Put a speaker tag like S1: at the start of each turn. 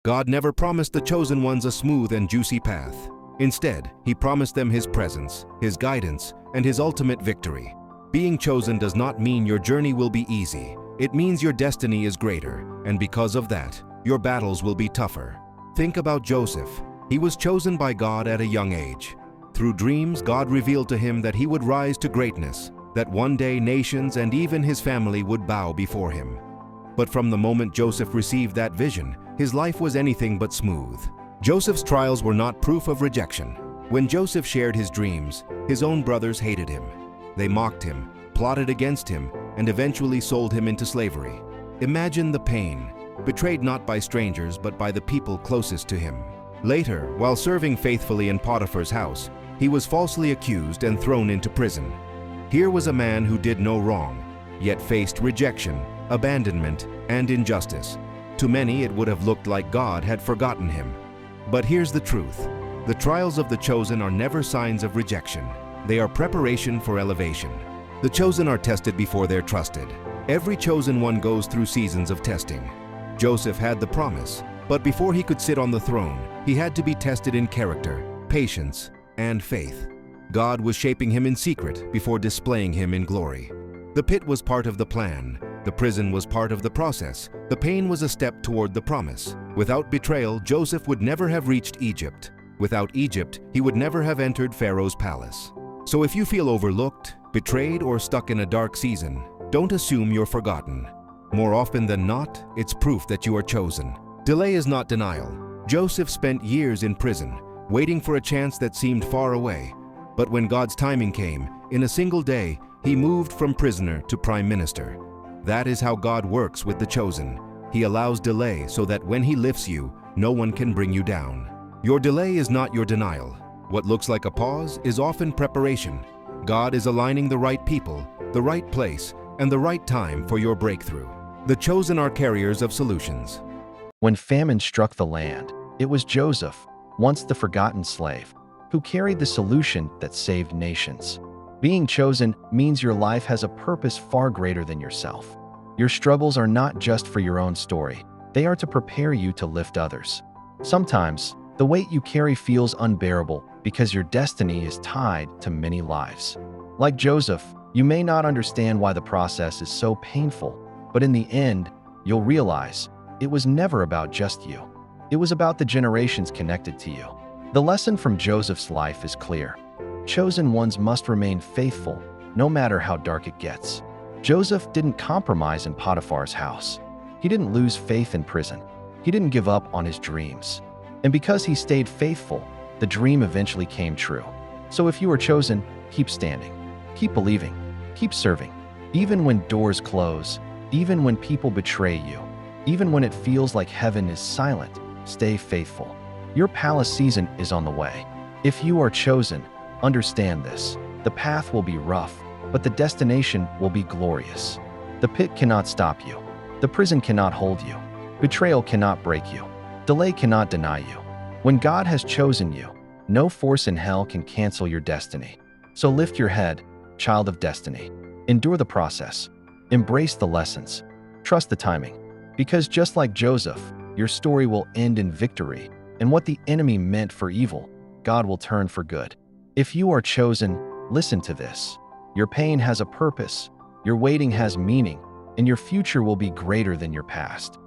S1: God never promised the chosen ones a smooth and juicy path. Instead, He promised them His presence, His guidance, and His ultimate victory. Being chosen does not mean your journey will be easy. It means your destiny is greater, and because of that, your battles will be tougher. Think about Joseph. He was chosen by God at a young age. Through dreams, God revealed to him that he would rise to greatness, that one day nations and even his family would bow before him. But from the moment Joseph received that vision, his life was anything but smooth. Joseph's trials were not proof of rejection. When Joseph shared his dreams, his own brothers hated him. They mocked him, plotted against him, and eventually sold him into slavery. Imagine the pain, betrayed not by strangers but by the people closest to him. Later, while serving faithfully in Potiphar's house, he was falsely accused and thrown into prison. Here was a man who did no wrong, yet faced rejection, abandonment, and injustice. To many, it would have looked like God had forgotten him. But here's the truth. The trials of the chosen are never signs of rejection. They are preparation for elevation. The chosen are tested before they're trusted. Every chosen one goes through seasons of testing. Joseph had the promise, but before he could sit on the throne, he had to be tested in character, patience, and faith. God was shaping him in secret before displaying him in glory. The pit was part of the plan. The prison was part of the process. The pain was a step toward the promise. Without betrayal, Joseph would never have reached Egypt. Without Egypt, he would never have entered Pharaoh's palace. So if you feel overlooked, betrayed, or stuck in a dark season, don't assume you're forgotten. More often than not, it's proof that you are chosen. Delay is not denial. Joseph spent years in prison, waiting for a chance that seemed far away. But when God's timing came, in a single day, he moved from prisoner to prime minister. That is how God works with the chosen. He allows delay so that when He lifts you, no one can bring you down. Your delay is not your denial. What looks like a pause is often preparation. God is aligning the right people, the right place, and the right time for your breakthrough. The chosen are carriers of solutions.
S2: When famine struck the land, it was Joseph, once the forgotten slave, who carried the solution that saved nations. Being chosen means your life has a purpose far greater than yourself. Your struggles are not just for your own story. They are to prepare you to lift others. Sometimes, the weight you carry feels unbearable because your destiny is tied to many lives. Like Joseph, you may not understand why the process is so painful, but in the end, you'll realize it was never about just you. It was about the generations connected to you. The lesson from Joseph's life is clear. Chosen ones must remain faithful, no matter how dark it gets. Joseph didn't compromise in Potiphar's house. He didn't lose faith in prison. He didn't give up on his dreams. And because he stayed faithful, the dream eventually came true. So if you are chosen, keep standing, keep believing, keep serving. Even when doors close, even when people betray you, even when it feels like heaven is silent, stay faithful. Your palace season is on the way. If you are chosen, understand this. The path will be rough, but the destination will be glorious. The pit cannot stop you. The prison cannot hold you. Betrayal cannot break you. Delay cannot deny you. When God has chosen you, no force in hell can cancel your destiny. So lift your head, child of destiny. Endure the process. Embrace the lessons. Trust the timing. Because just like Joseph, your story will end in victory, and what the enemy meant for evil, God will turn for good. If you are chosen, listen to this. Your pain has a purpose, your waiting has meaning, and your future will be greater than your past.